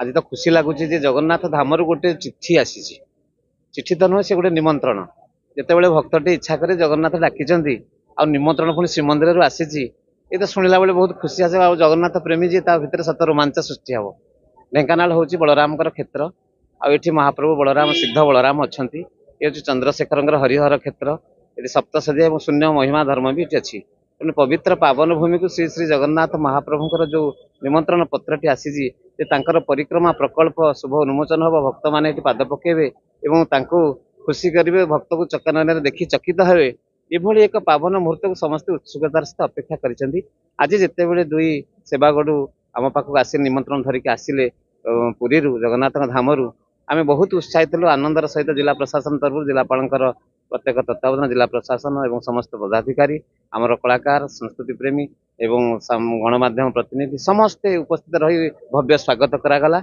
आज तो खुशी लगुच जगन्नाथ धाम गोटे चिठी आसी चिठी तो नुहे से गोटे निमंत्रण जिते भक्तटी इच्छा करे जगन्नाथ डाकी आ निमंत्रण पुणी श्रीमंदिर आसी ये तो शुणिला बेले बहुत खुशी आसे जगन्नाथ प्रेमी जी भितर सत रोमांच सृष्टि हे ढेंकानाल हूँ बलराम क्षेत्र आठी महाप्रभु बलराम सिद्ध बलराम अच्छा ये हूँ चंद्रशेखर हरिहर क्षेत्र ये सप्तशदी और शून्य महिमा धर्म भी अच्छी तेणु पवित्र पावन भूमि को श्री श्री जगन्नाथ महाप्रभुंर जो निमंत्रण पत्रटी आसी परिक्रमा प्रकल्प शुभ उन्मोचन हम भक्त मैंने पाद पकेबे और खुशी करेंगे भक्त को चक्कर देखी चकित हे ये एक पावन मुहूर्त को समस्त उत्सुकतार सहित अपेक्षा कर आज जिते दुई सेवागढ़ आम पाखक आसी निमंत्रण धरिकी आसिले पुरी जगन्नाथ धाम आम बहुत उत्साहित आनंदर सहित जिला प्रशासन तरफ जिलापाल प्रत्येक तत्वावधान जिला प्रशासन और समस्त पदाधिकारी आमर कलाकार संस्कृति प्रेमी एवं गणमाध्यम प्रतिनिधि समस्ते उपस्थित रही भव्य स्वागत करागला।